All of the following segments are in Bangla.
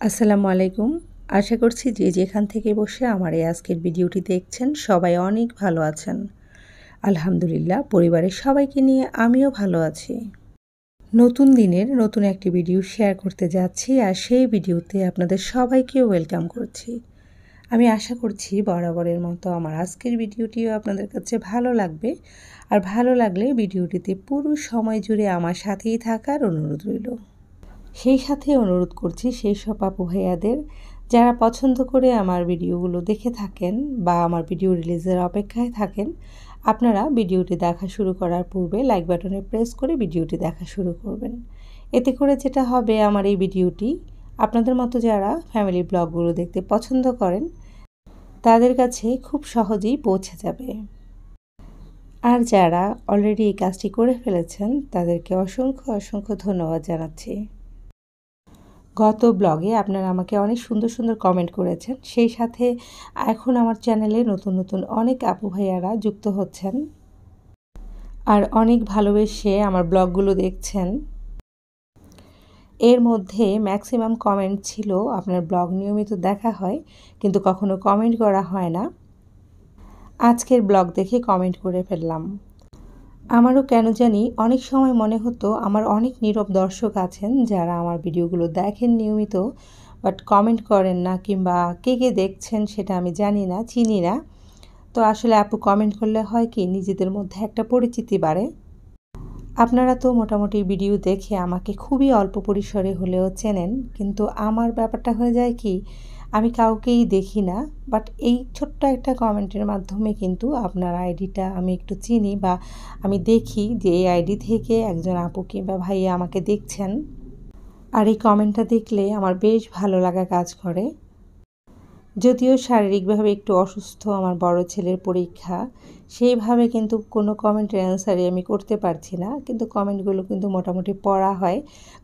আসসালামু আলাইকুম। আশা করছি যে যেখান থেকে বসে আমার এই আজকের ভিডিওটি দেখছেন সবাই অনেক ভালো আছেন। আলহামদুলিল্লাহ পরিবারের সবাইকে নিয়ে আমিও ভালো আছি। নতুন দিনের নতুন একটি ভিডিও শেয়ার করতে যাচ্ছি আর সেই ভিডিওতে আপনাদের সবাইকে ওয়েলকাম করছি। আমি আশা করছি বরাবরের মতো আমার আজকের ভিডিওটিও আপনাদের কাছে ভালো লাগবে আর ভালো লাগলে ভিডিওটিতে পুরো সময় জুড়ে আমার সাথেই থাকার অনুরোধ রইল। সেই সাথে অনুরোধ করছি সেই সব আপু ভাইয়াদের যারা পছন্দ করে আমার ভিডিওগুলো দেখে থাকেন বা আমার ভিডিও রিলিজের অপেক্ষায় থাকেন, আপনারা ভিডিওটি দেখা শুরু করার পূর্বে লাইক বাটনে প্রেস করে ভিডিওটি দেখা শুরু করবেন। এতে করে যেটা হবে আমার এই ভিডিওটি আপনাদের মতো যারা ফ্যামিলি ব্লগগুলো দেখতে পছন্দ করেন তাদের কাছে খুব সহজেই পৌঁছে যাবে। আর যারা অলরেডি এই কাজটি করে ফেলেছেন তাদেরকে অসংখ্য ধন্যবাদ জানাচ্ছি। গত ব্লগে আপনারা আমাকে অনেক সুন্দর সুন্দর কমেন্ট করেছেন, সেই সাথে এখন আমার চ্যানেলে নতুন অনেক আপু ভাইয়ারা যুক্ত হচ্ছেন আর অনেক ভালোবেসে আমার ব্লগগুলো দেখছেন। এর মধ্যে ম্যাক্সিমাম কমেন্ট ছিল আপনার ব্লগ নিয়মিত দেখা হয় কিন্তু কখনো কমেন্ট করা হয় না। আজকের ব্লগ দেখে কমেন্ট করে ফেললাম। আমারও কেন জানি অনেক সময় মনে হতো আমার অনেক নীরব দর্শক আছেন যারা আমার ভিডিওগুলো দেখেন নিয়মিত বাট কমেন্ট করেন না, কিংবা কে দেখছেন সেটা আমি জানি না, চিনি না। তো আসলে আপু কমেন্ট করলে হয় কি নিজেদের মধ্যে একটা পরিচিতি বাড়ে। আপনারা তো মোটামুটি ভিডিও দেখে আমাকে খুবই অল্প পরিসরে হলেও চেনেন, কিন্তু আমার ব্যাপারটা হয়ে যায় কি আমি কাউকেই দেখি না, বাট এই ছোট্ট একটা কমেন্টের মাধ্যমে কিন্তু আপনার আইডিটা আমি একটু চিনি বা আমি দেখি যে এই আইডি থেকে একজন আপু কিংবা ভাইয়া আমাকে দেখছেন। আর এই কমেন্টটা দেখলে আমার বেশ ভালো লাগা কাজ করে। যদিও শারীরিকভাবে একটু অসুস্থ, আমার বড় ছেলের পরীক্ষা, সেইভাবে কিন্তু কোনো কমেন্টের অ্যান্সারই আমি করতে পারছি না, কিন্তু কমেন্টগুলো কিন্তু মোটামুটি পড়া হয়।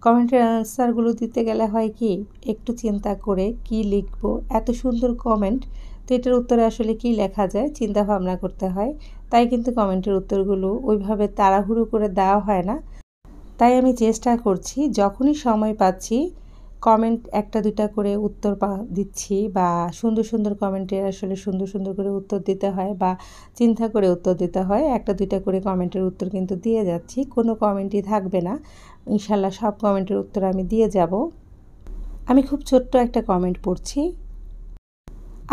কমেন্টের অ্যান্সারগুলো দিতে গেলে হয় কি একটু চিন্তা করে কি লিখব, এত সুন্দর কমেন্ট, তো এটার উত্তরে আসলে কি লেখা যায় চিন্তা ভাবনা করতে হয়। তাই কিন্তু কমেন্টের উত্তরগুলো ওইভাবে তাড়াহুড়ো করে দেওয়া হয় না। তাই আমি চেষ্টা করছি যখনই সময় পাচ্ছি কমেন্ট একটা দুটা করে উত্তর দিচ্ছি, বা সুন্দর কমেন্টের আসলে সুন্দর করে উত্তর দিতে হয় বা চিন্তা করে উত্তর দিতে হয়। একটা দুইটা করে কমেন্টের উত্তর কিন্তু দিয়ে যাচ্ছি, কোনো কমেন্টই থাকবে না, ইনশাল্লাহ সব কমেন্টের উত্তর আমি দিয়ে যাব। আমি খুব ছোট্ট একটা কমেন্ট পড়ছি।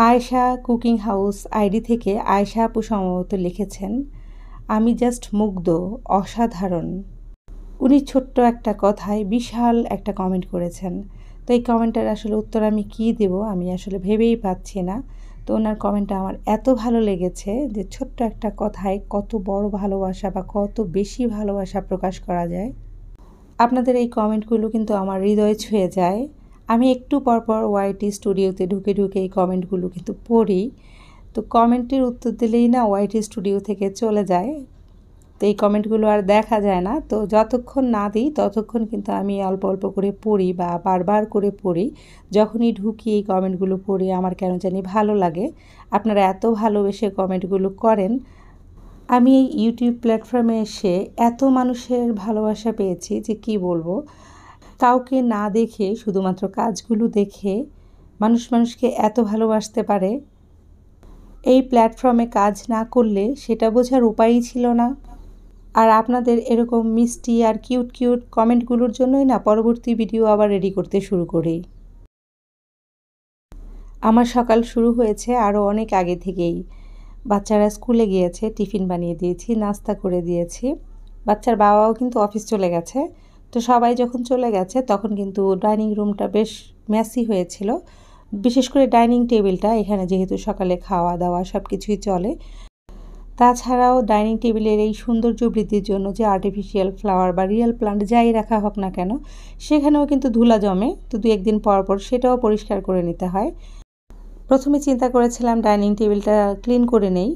আয়েশা কুকিং হাউস আইডি থেকে আয়েশা আপু সম্ভবত লিখেছেন, আমি জাস্ট মুগ্ধ, অসাধারণ। উনি ছোট্ট একটা কথায় বিশাল একটা কমেন্ট করেছেন। তো এই কমেন্টের আসলে উত্তর আমি কী দেব আমি আসলে ভেবেই পাচ্ছি না। তো ওনার কমেন্টটা আমার এত ভালো লেগেছে যে ছোট্ট একটা কথায় কত বড় ভালোবাসা বা কত বেশি ভালোবাসা প্রকাশ করা যায়। আপনাদের এই কমেন্টগুলো কিন্তু আমার হৃদয় ছুঁয়ে যায়। আমি একটু পরপর ওয়াইটি স্টুডিওতে ঢুকে এই কমেন্টগুলো কিন্তু পড়ি। তো কমেন্টের উত্তর দিলেই না ওয়াইটি স্টুডিও থেকে চলে যায়, তো এই কমেন্টগুলো আর দেখা যায় না। তো যতক্ষণ না দিই ততক্ষণ কিন্তু আমি অল্প করে পড়ি বা বারবার করে পড়ি। যখনই ঢুকি এই কমেন্টগুলো পড়ি, আমার কেন জানি ভালো লাগে। আপনারা এত ভালোবেসে কমেন্টগুলো করেন। আমি এই ইউটিউব প্ল্যাটফর্মে এসে এত মানুষের ভালোবাসা পেয়েছি যে কি বলবো। কাউকে না দেখে শুধুমাত্র কাজগুলো দেখে মানুষকে এত ভালোবাসতে পারে, এই প্ল্যাটফর্মে কাজ না করলে সেটা বোঝার উপায়ই ছিল না। আর আপনাদের এরকম মিষ্টি আর কিউট কমেন্টগুলোর জন্যই না পরবর্তী ভিডিও আবার রেডি করতে শুরু করি। আমার সকাল শুরু হয়েছে আরও অনেক আগে থেকেই। বাচ্চারা স্কুলে গিয়েছে, টিফিন বানিয়ে দিয়েছি, নাস্তা করে দিয়েছি। বাচ্চার বাবাও কিন্তু অফিস চলে গেছে। তো সবাই যখন চলে গেছে তখন কিন্তু ডাইনিং রুমটা বেশ মেসি হয়েছিল, বিশেষ করে ডাইনিং টেবিলটা। এখানে যেহেতু সকালে খাওয়া দাওয়া সব কিছুই চলে, তাছাড়াও ডাইনিং টেবিলের এই সৌন্দর্য বৃদ্ধির জন্য যে আর্টিফিশিয়াল ফ্লাওয়ার বা রিয়েল প্লান্ট যাই রাখা হোক না কেন, সেখানেও কিন্তু ধুলা জমে। তো 2-1 দিন পর সেটাও পরিষ্কার করে নিতে হয়। প্রথমে চিন্তা করেছিলাম ডাইনিং টেবিলটা ক্লিন করে নেই,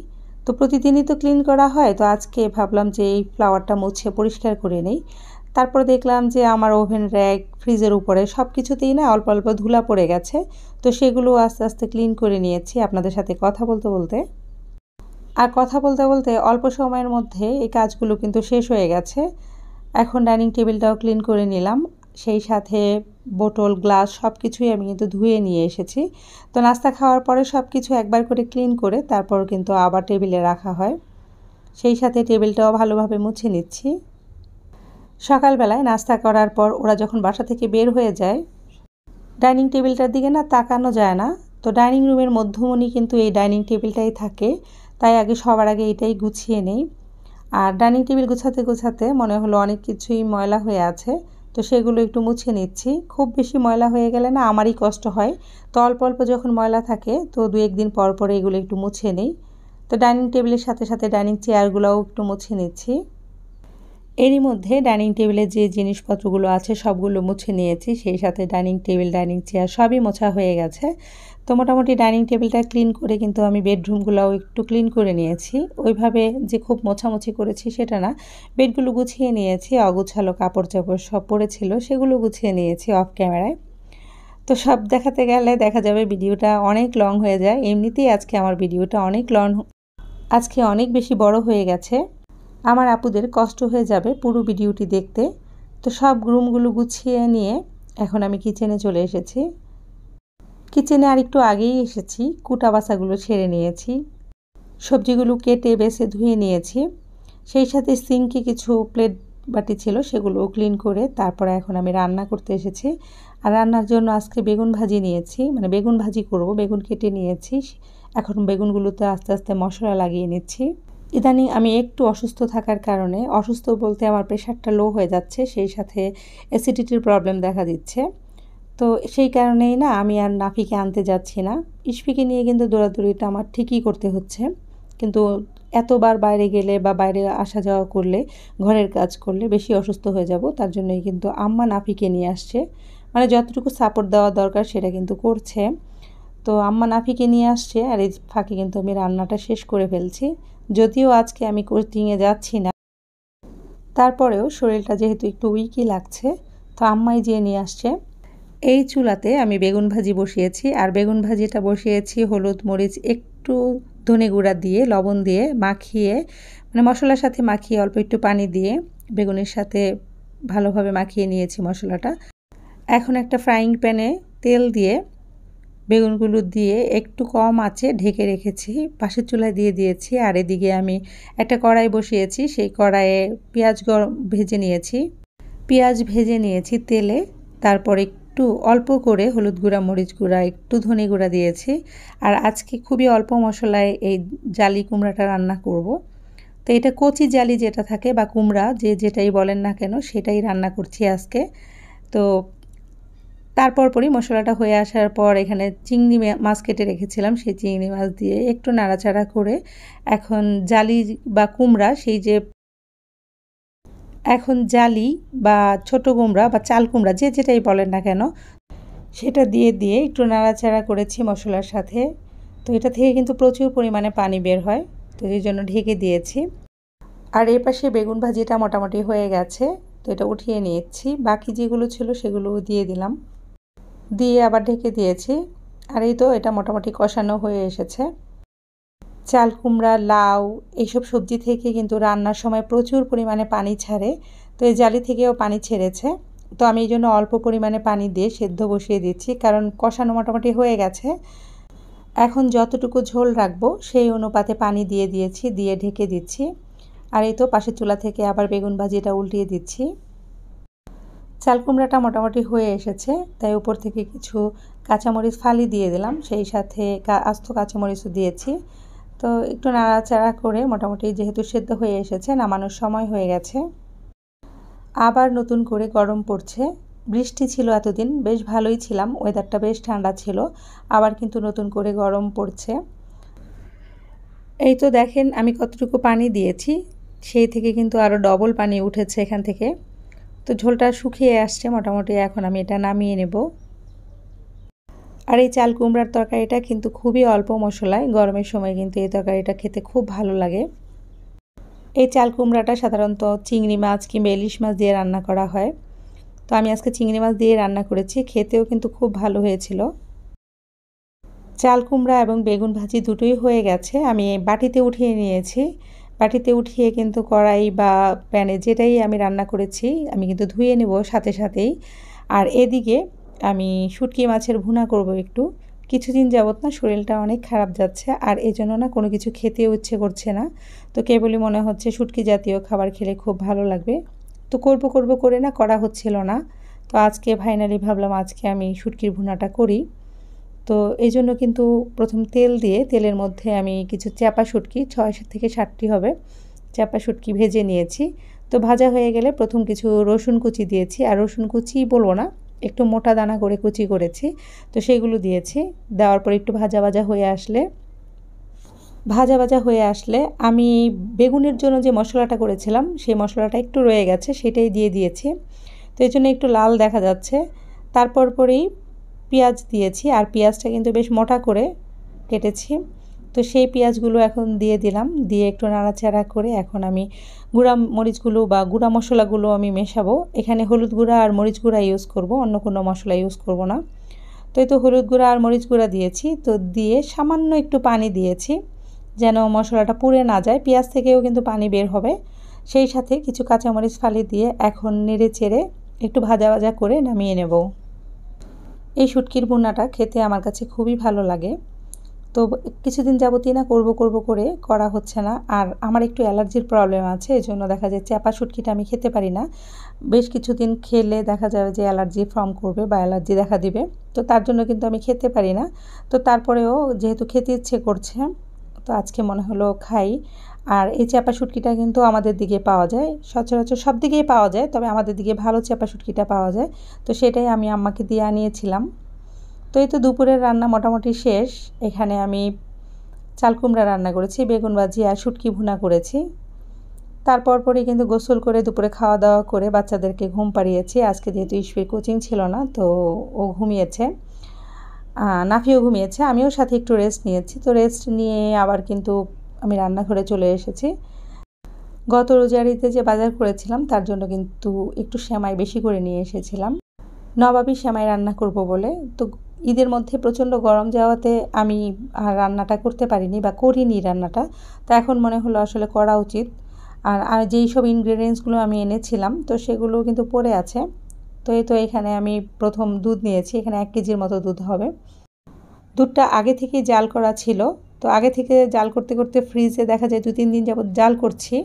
তো প্রতিদিনই তো ক্লিন করা হয়, তো আজকে ভাবলাম যে এই ফ্লাওয়ারটা মুছে পরিষ্কার করে নেই। তারপর দেখলাম যে আমার ওভেন র্যাক, ফ্রিজের উপরে সব কিছুতেই না অল্প ধুলা পড়ে গেছে। তো সেগুলো আস্তে ক্লিন করে নিয়েছি আপনাদের সাথে কথা বলতে। আর কথা বলতে অল্প সময়ের মধ্যে এই কাজগুলো কিন্তু শেষ হয়ে গেছে। এখন ডাইনিং টেবিলটাও ক্লিন করে নিলাম। সেই সাথে বোতল গ্লাস সব কিছুই আমি কিন্তু ধুয়ে নিয়ে এসেছি। তো নাস্তা খাওয়ার পরে সব কিছু একবার করে ক্লিন করে তারপর কিন্তু আবার টেবিলে রাখা হয়। সেই সাথে টেবিলটাও ভালোভাবে মুছে নিচ্ছি। সকালবেলায় নাস্তা করার পর ওরা যখন বাসা থেকে বের হয়ে যায়, ডাইনিং টেবিলটার দিকে না তাকানো যায় না। তো ডাইনিং রুমের মধ্যমণি কিন্তু এই ডাইনিং টেবিলটাই থাকে, তাই সবার আগে এটাই গুছিয়ে নেই। আর ডাইনিং টেবিল গুছাতে গুছাতে মনে হলো অনেক কিছুই ময়লা হয়ে আছে, তো সেগুলো একটু মুছে নিচ্ছি। খুব বেশি ময়লা হয়ে গেলে না আমারই কষ্ট হয়, তো অল্প অল্প যখন ময়লা থাকে তো 2-1 দিন পর পর এগুলো একটু মুছে নেই। তো ডাইনিং টেবিলের সাথে সাথে ডাইনিং চেয়ারগুলোও একটু মুছে নিচ্ছি। এরই মধ্যে ডাইনিং টেবিলে যে জিনিসপত্রগুলো আছে সবগুলো মুছে নিয়েছি, সেই সাথে ডাইনিং টেবিল ডাইনিং চেয়ার সবই মোছা হয়ে গেছে। তো মোটামুটি ডাইনিং টেবিলটা ক্লিন করে কিন্তু আমি বেডরুমগুলোও একটু ক্লিন করে নিয়েছি। ওইভাবে যে খুব মোছামুছি করেছি সেটা না, বেডগুলো গুছিয়ে নিয়েছি। অগুছালো কাপড় চাপড় সব পড়েছিল সেগুলো গুছিয়ে নিয়েছি অফ ক্যামেরায়। তো সব দেখাতে গেলে দেখা যাবে ভিডিওটা অনেক লং হয়ে যায়। এমনিতেই আজকে আমার ভিডিওটা অনেক লং, আজকে অনেক বেশি বড় হয়ে গেছে। আমার আপুদের কষ্ট হয়ে যাবে পুরো ভিডিওটি দেখতে। তো সব রুমগুলো গুছিয়ে নিয়ে এখন আমি কিচেনে চলে এসেছি। কিচেনে আর একটু আগেই এসেছি, কুটা বাছাগুলো ছেড়ে নিয়েছি, সবজিগুলো কেটে বেছে ধুয়ে নিয়েছি। সেই সাথে সিঙ্কে কিছু প্লেট বাটি ছিল সেগুলোও ক্লিন করে তারপরে এখন আমি রান্না করতে এসেছি। আর রান্নার জন্য আজকে বেগুন ভাজি নিয়েছি, মানে বেগুন ভাজি করব। বেগুন কেটে নিয়েছি, এখন বেগুনগুলোতে আস্তে আস্তে মশলা লাগিয়ে নিচ্ছি। ইদানিং আমি একটু অসুস্থ থাকার কারণে, অসুস্থ বলতে আমার প্রেশারটা লো হয়ে যাচ্ছে, সেই সাথে অ্যাসিডিটির প্রবলেম দেখা দিচ্ছে। তো সেই কারণেই না আমি আর নাফিকে আনতে যাচ্ছি না। ইশফিকে নিয়ে কিন্তু দৌড়াদৌড়িটা আমার ঠিকই করতে হচ্ছে, কিন্তু এতবার বাইরে গেলে বা বাইরে আসা যাওয়া করলে, ঘরের কাজ করলে বেশি অসুস্থ হয়ে যাব। তার জন্যই কিন্তু আম্মা নাফিকে নিয়ে আসছে, মানে যতটুকু সাপোর্ট দেওয়া দরকার সেটা কিন্তু করছে। তো আম্মা নাফিকে নিয়ে আসছে, আর এই ফাঁকে কিন্তু আমি রান্নাটা শেষ করে ফেলছি। যদিও আজকে আমি কোচিংয়ে যাচ্ছি না, তারপরেও শরীরটা যেহেতু একটু উইকই লাগছে, তো আম্মাই যেয়ে নিয়ে আসছে। এই চুলাতে আমি বেগুন ভাজি বসিয়েছি, আর বেগুন ভাজিটা বসিয়েছি হলুদ মরিচ একটু ধনে গুঁড়া দিয়ে লবণ দিয়ে মাখিয়ে, মানে মশলার সাথে মাখিয়ে অল্প একটু পানি দিয়ে বেগুনের সাথে ভালোভাবে মাখিয়ে নিয়েছি মশলাটা। এখন একটা ফ্রাইং প্যানে তেল দিয়ে বেগুনগুলো দিয়ে একটু কম আঁচে ঢেকে রেখেছি, পাশের চুলায় দিয়ে দিয়েছি। আর এদিকে আমি একটা কড়াই বসিয়েছি, সেই কড়াইয়ে পেঁয়াজ ভেজে নিয়েছি তেলে। তারপর একটু অল্প করে হলুদ গুঁড়া মরিচ গুঁড়া একটু ধনে গুঁড়া দিয়েছি। আর আজকে খুবই অল্প মশলায় এই জালি কুমড়াটা রান্না করব। তো এটা কচি জালি যেটা থাকে বা কুমড়া যে যেটাই বলেন না কেন সেটাই রান্না করছি আজকে। তো তারপরই মশলাটা হয়ে আসার পর এখানে চিংড়ি মাছ কেটে রেখেছিলাম, সেই চিংড়ি মাছ দিয়ে একটু নাড়াচাড়া করে এখন জালি বা কুমড়া, এখন জালি বা ছোট কুমড়া বা চাল কুমড়া যে যেটাই বলেন না কেন সেটা দিয়ে একটু নাড়াচাড়া করেছি মশলার সাথে। তো এটা থেকে কিন্তু প্রচুর পরিমাণে পানি বের হয়, তো এই জন্য ঢেকে দিয়েছি। আর এর পাশে বেগুন ভাজিটা মোটামুটি হয়ে গেছে, তো এটা উঠিয়ে নিয়েছি। বাকি যেগুলো ছিল সেগুলোও দিয়ে দিলাম, দিয়ে আবার ঢেকে দিয়েছি। আর এই তো এটা মোটামুটি কষানো হয়ে এসেছে। চাল কুমড়া, লাউ এইসব সবজি থেকে কিন্তু রান্নার সময় প্রচুর পরিমাণে পানি ছাড়ে, তো এই জালি থেকেও পানি ছেড়েছে। তো আমি এই জন্য অল্প পরিমাণে পানি দিয়ে সেদ্ধ বসিয়ে দিচ্ছি, কারণ কষানো মোটামুটি হয়ে গেছে। এখন যতটুকু ঝোল রাখবো সেই অনুপাতে পানি দিয়ে দিয়েছি, দিয়ে ঢেকে দিচ্ছি। আর এই তো পাশের চুলা থেকে আবার বেগুন ভাজিটা উল্টিয়ে দিচ্ছি। চাল কুমড়াটা মোটামুটি হয়ে এসেছে, তাই উপর থেকে কিছু কাঁচামরিচ ফালি দিয়ে দিলাম, সেই সাথে আস্ত কাঁচামরিচও দিয়েছি। তো একটু নাড়াচাড়া করে মোটামুটি যেহেতু সেদ্ধ হয়ে এসেছে, নামানোর সময় হয়ে গেছে। আবার নতুন করে গরম পড়ছে। বৃষ্টি ছিল এতদিন, বেশ ভালোই ছিলাম, ওয়েদারটা বেশ ঠান্ডা ছিল, আবার কিন্তু নতুন করে গরম পড়ছে। এই তো দেখেন আমি কতটুকু পানি দিয়েছি, সেই থেকে কিন্তু আরও ডবল পানি উঠেছে এখান থেকে। তো ঝোলটা শুকিয়ে আসছে মোটামুটি, এখন আমি এটা নামিয়ে নেব। আর এই চাল কুমড়ার তরকারিটা কিন্তু খুবই অল্প মশলায়, গরমের সময় কিন্তু এই তরকারিটা খেতে খুব ভালো লাগে। এই চাল কুমড়াটা সাধারণত চিংড়ি মাছ কিংবা ইলিশ মাছ দিয়ে রান্না করা হয়, তো আমি আজকে চিংড়ি মাছ দিয়ে রান্না করেছি, খেতেও কিন্তু খুব ভালো হয়েছিল। চাল কুমড়া এবং বেগুন ভাজি দুটোই হয়ে গেছে, আমি বাটিতে উঠিয়ে নিয়েছি। বাটিতে উঠিয়ে কিন্তু কড়াই বা প্যানে যেটাই আমি রান্না করেছি আমি কিন্তু ধুয়ে নেব সাথে সাথেই। আর এদিকে আমি শুটকি মাছের ভুনা করব একটু। কিছুদিন যাবত না শরীরটা অনেক খারাপ যাচ্ছে, আর এজন্য না কোনো কিছু খেতেও ইচ্ছে করছে না। তো কেবলই মনে হচ্ছে শুটকি জাতীয় খাবার খেলে খুব ভালো লাগবে। তো করব করব করে না করা হচ্ছিল না। তো আজকে ফাইনালি ভাবলাম আজকে আমি শুটকির ভুনাটা করি। তো এইজন্য কিন্তু প্রথম তেল দিয়ে তেলের মধ্যে আমি কিছু চ্যাপা শুটকি ৬ থেকে ৭টি হবে চ্যাপা শুটকি ভেজে নিয়েছি। তো ভাজা হয়ে গেলে প্রথম কিছু রসুন কুচি দিয়েছি, আর রসুন কুচি বলবো না, একটু মোটা দানা করে কুচি করেছি। তো সেগুলো দিয়েছি। দেওয়ার পর একটু ভাজা ভাজা হয়ে আসলে আমি বেগুনের জন্য যে মশলাটা করেছিলাম সেই মশলাটা একটু রয়ে গেছে, সেটাই দিয়ে দিয়েছি। তো এই জন্য একটু লাল দেখা যাচ্ছে। তারপর পরেই পেঁয়াজ দিয়েছি, আর পেঁয়াজটা কিন্তু বেশ মোটা করে কেটেছি। তো সেই পেঁয়াজগুলো এখন দিয়ে দিলাম, দিয়ে একটু নাড়াচাড়া করে এখন আমি গুঁড়া মরিচগুলো বা গুঁড়া মশলাগুলো আমি মেশাবো। এখানে হলুদ গুঁড়া আর মরিচ গুঁড়া ইউজ করব, অন্য কোনো মশলা ইউজ করব না। তো এই তো হলুদ গুঁড়া আর মরিচ গুঁড়া দিয়েছি। তো দিয়ে সামান্য একটু পানি দিয়েছি যেন মশলাটা পুড়ে না যায়। পেঁয়াজ থেকেও কিন্তু পানি বের হবে। সেই সাথে কিছু কাঁচামরিচ ফালি দিয়ে এখন নেড়ে চেড়ে একটু ভাজা ভাজা করে নামিয়ে নেব। এই শুটকির ভুনাটা খেতে আমার কাছে খুবই ভালো লাগে। তো কিছুদিন যাবতই না করব করে করা হচ্ছে না। আর আমার একটু অ্যালার্জির প্রবলেম আছে, এজন্য দেখা যায় চ্যাপা শুটকিটা আমি খেতে পারি না। বেশ কিছুদিন খেলে দেখা যাবে যে অ্যালার্জি ফর্ম করবে বা অ্যালার্জি দেখা দিবে। তো তার জন্য কিন্তু আমি খেতে পারি না। তো তারপরেও যেহেতু খেতে ইচ্ছে করছে, তো আজকে মনে হলো খাই। আর এই চ্যাপা শুটকিটা কিন্তু আমাদের দিকে পাওয়া যায়, সচরাচর সব দিকেই পাওয়া যায়, তবে আমাদের দিকে ভালো চ্যাপা শুটকিটা পাওয়া যায়। তো সেটাই আমি আম্মাকে দিয়ে আনিয়েছিলাম। তো এই তো দুপুরের রান্না মোটামুটি শেষ। এখানে আমি চাল কুমড়া রান্না করেছি, বেগুন ভাজি আর শুটকি ভুনা করেছি। তারপর পরেই কিন্তু গোসল করে দুপুরে খাওয়া দাওয়া করে বাচ্চাদেরকে ঘুম পাড়িয়েছি। আজকে যেহেতু ইশফির কোচিং ছিল না, তো ও ঘুমিয়েছে, নাফিও ঘুমিয়েছে, আমিও সাথে একটু রেস্ট নিয়েছি। তো রেস্ট নিয়ে আবার কিন্তু আমি রান্নাঘরে চলে এসেছি। গত রোজার ঈদে যে বাজার করেছিলাম তার জন্য কিন্তু একটু সেমাই বেশি করে নিয়ে এসেছিলাম, নবাবী সেমাই রান্না করব বলে। তো ঈদের মধ্যে প্রচণ্ড গরম যাওয়াতে আমি আর রান্নাটা করতে পারিনি বা করিনি রান্নাটা। তো এখন মনে হলো আসলে করা উচিত। আর যেই সব ইনগ্রেডিয়েন্টসগুলো আমি এনেছিলাম তো সেগুলো কিন্তু পড়ে আছে। তো এই তো এখানে আমি প্রথম দুধ নিয়েছি, এখানে 1 কেজির মতো দুধ হবে। দুধটা আগে থেকেই জাল করা ছিল। তো আগে থেকে জাল করতে করতে ফ্রিজে দেখা যায় 2-3 দিন যাবত জাল করছি।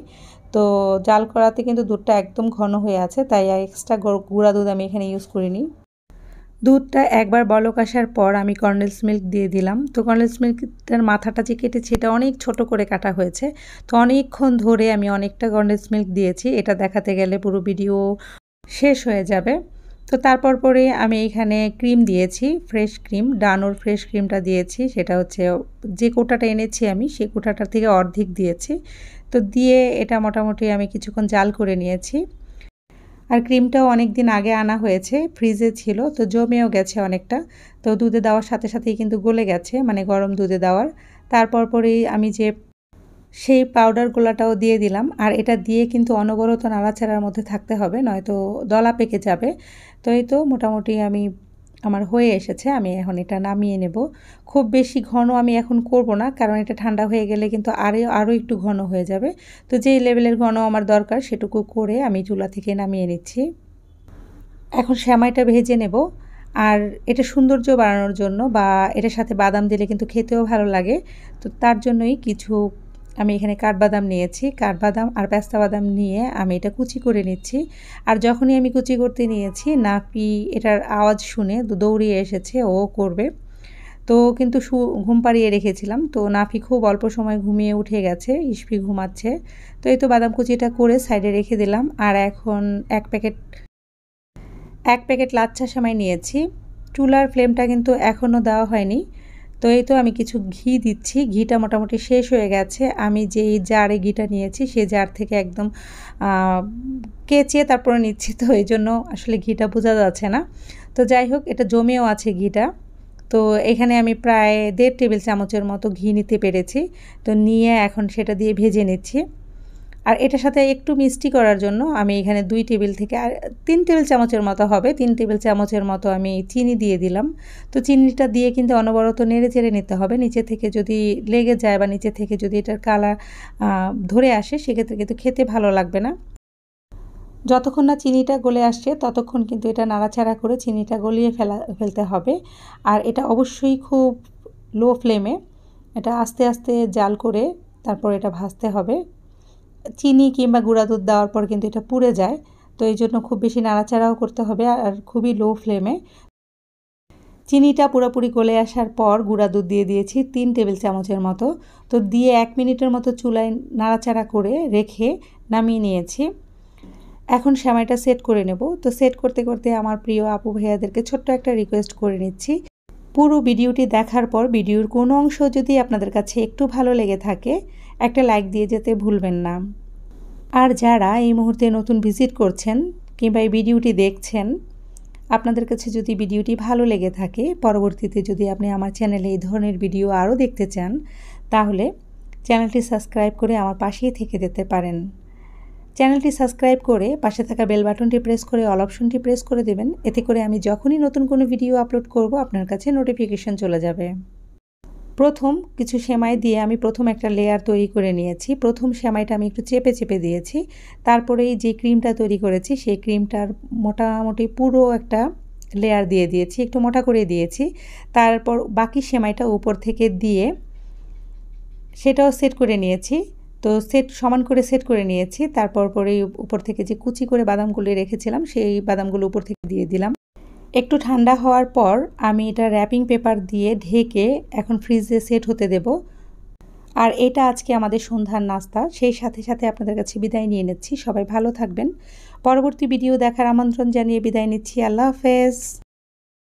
তো জাল করাতে কিন্তু দুধটা একদম ঘন হয়ে আছে, তাই এক্সট্রা গুঁড়া দুধ আমি এখানে ইউজ করিনি। দুধটা একবার বলক আসার পর আমি কনডেন্স মিল্ক দিয়ে দিলাম। তো কনডেন্স মিল্কটার মাথাটা যে কেটেছি এটা অনেক ছোট করে কাটা হয়েছে। তো অনেকক্ষণ ধরে আমি অনেকটা কনডেন্স মিল্ক দিয়েছি, এটা দেখাতে গেলে পুরো ভিডিও শেষ হয়ে যাবে। তো তারপর পরে আমি এখানে ক্রিম দিয়েছি, ফ্রেশ ক্রিম, ডানোর ফ্রেশ ক্রিমটা দিয়েছি। সেটা হচ্ছে যে কোটাটা এনেছি আমি সেই কোটাটার থেকে অর্ধেক দিয়েছি। তো দিয়ে এটা মোটামুটি আমি কিছুক্ষণ জাল করে নিয়েছি। আর ক্রিমটাও অনেক দিন আগে আনা হয়েছে, ফ্রিজে ছিল, তো জমেও গেছে অনেকটা। তো দুধে দেওয়ার সাথে সাথেই কিন্তু গলে গেছে, মানে গরম দুধে দেওয়ার। তারপর পরেই আমি যে সেই পাউডার গোলাটাও দিয়ে দিলাম। আর এটা দিয়ে কিন্তু অনবরত নাড়াচাড়ার মধ্যে থাকতে হবে, নয়তো দলা পেকে যাবে। তো এই তো মোটামুটি আমার হয়ে এসেছে, আমি এখন এটা নামিয়ে নেব। খুব বেশি ঘন আমি এখন করব না, কারণ এটা ঠান্ডা হয়ে গেলে কিন্তু আরও একটু ঘন হয়ে যাবে। তো যেই লেভেলের ঘন আমার দরকার সেটুকু করে আমি চুলা থেকে নামিয়ে নিচ্ছি। এখন সেমাইটা ভেজে নেব। আর এটা সৌন্দর্য বাড়ানোর জন্য বা এটার সাথে বাদাম দিলে কিন্তু খেতেও ভালো লাগে। তো তার জন্যই কিছু আমি এখানে কাঠবাদাম নিয়েছি, কাঠবাদাম আর পেস্তা বাদাম নিয়ে আমি এটা কুচি করে নিচ্ছি। আর যখনই আমি কুচি করতে নিয়েছি নাফি এটার আওয়াজ শুনে দৌড়িয়ে এসেছে, ও করবে। তো কিন্তু ঘুম পাড়িয়ে রেখেছিলাম, তো নাফি খুব অল্প সময় ঘুমিয়ে উঠে গেছে, ইশফি ঘুমাচ্ছে। তো এই তো বাদাম কুচিটা করে সাইডে রেখে দিলাম। আর এখন এক প্যাকেট লাচ্ছা সেমাই নিয়েছি। চুলার ফ্লেমটা কিন্তু এখনও দেওয়া হয়নি। তো এই তো আমি কিছু ঘি দিচ্ছি, ঘিটা মোটামুটি শেষ হয়ে গেছে। আমি যেই জারে ঘিটা নিয়েছি সেই জার থেকে একদম কেচে তারপরে নিচ্ছি, তো এই জন্য আসলে ঘিটা বোঝা যাচ্ছে না। তো যাই হোক, এটা জমেও আছে ঘিটা। তো এখানে আমি প্রায় 1.5 টেবিল চামচের মতো ঘি নিতে পেরেছি। তো নিয়ে এখন সেটা দিয়ে ভেজে নিচ্ছি। আর এটার সাথে একটু মিষ্টি করার জন্য আমি এখানে 2 টেবিল থেকে 3 টেবিল চামচের মতো হবে, 3 টেবিল চামচের মতো আমি চিনি দিয়ে দিলাম। তো চিনিটা দিয়ে কিন্তু অনবরত নেড়ে চেড়ে নিতে হবে। নিচে থেকে যদি লেগে যায় বা নিচে থেকে যদি এটার কালার ধরে আসে সেক্ষেত্রে কিন্তু খেতে ভালো লাগবে না। যতক্ষণ না চিনিটা গলে আসছে ততক্ষণ কিন্তু এটা নাড়াচাড়া করে চিনিটা গলিয়ে ফেলতে হবে। আর এটা অবশ্যই খুব লো ফ্লেমে এটা আস্তে আস্তে জাল করে তারপর এটা ভাজতে হবে। চিনি কিংবা গুঁড়া দুধ দেওয়ার পর কিন্তু এটা পুড়ে যায়, তো এই জন্য খুব বেশি নাড়াচাড়াও করতে হবে আর খুবই লো ফ্লেমে। চিনিটা পুরোপুরি গলে আসার পর গুঁড়া দুধ দিয়ে দিয়েছি 3 টেবিল চামচের মতো। তো দিয়ে 1 মিনিটের মতো চুলায় নাড়াচাড়া করে রেখে নামিয়ে নিয়েছি। এখন সেমাইটা সেট করে নেব। তো সেট করতে করতে আমার প্রিয় আপু ভাইয়াদেরকে ছোট্ট একটা রিকোয়েস্ট করে নিচ্ছি। পুরো ভিডিওটি দেখার পর ভিডিওর কোনো অংশ যদি আপনাদের কাছে একটু ভালো লেগে থাকে একটা লাইক দিয়ে যেতে ভুলবেন না। আর যারা এই মুহূর্তে নতুন ভিজিট করছেন কিংবা এই ভিডিওটি দেখছেন, আপনাদের কাছে যদি ভিডিওটি ভালো লেগে থাকে, পরবর্তীতে যদি আপনি আমার চ্যানেলে এই ধরনের ভিডিও আরও দেখতে চান, তাহলে চ্যানেলটি সাবস্ক্রাইব করে আমার পাশেই থেকে যেতে পারেন। চ্যানেলটি সাবস্ক্রাইব করে পাশে থাকা বেল বাটনটি প্রেস করে অল অপশনটি প্রেস করে দেবেন। এতে করে আমি যখনই নতুন কোনো ভিডিও আপলোড করব আপনার কাছে নোটিফিকেশন চলে যাবে। প্রথম কিছু সেমাই দিয়ে আমি প্রথম একটা লেয়ার তৈরি করে নিয়েছি। প্রথম সেমাইটা আমি একটু চেপে চেপে দিয়েছি। তারপরেই যে ক্রিমটা তৈরি করেছি সেই ক্রিমটার মোটামুটি পুরো একটা লেয়ার দিয়ে দিয়েছি, একটু মোটা করে দিয়েছি। তারপর বাকি সেমাইটা উপর থেকে দিয়ে সেটাও সেট করে নিয়েছি। তো সমান করে সেট করে নিয়েছি। তারপর পরেই উপর থেকে যে কুচি করে বাদামগুলো রেখেছিলাম সেই বাদামগুলো উপর থেকে দিয়ে দিলাম। একটু ঠান্ডা হওয়ার পর আমি এটা র্যাপিং পেপার দিয়ে ঢেকে এখন ফ্রিজে সেট হতে দেব। আর এটা আজকে আমাদের সন্ধ্যার নাস্তা। সেই সাথে সাথে আপনাদের কাছে বিদায় নিয়ে নিচ্ছি। সবাই ভালো থাকবেন। পরবর্তী ভিডিও দেখার আমন্ত্রণ জানিয়ে বিদায় নিচ্ছি। আল্লাহ হাফেজ।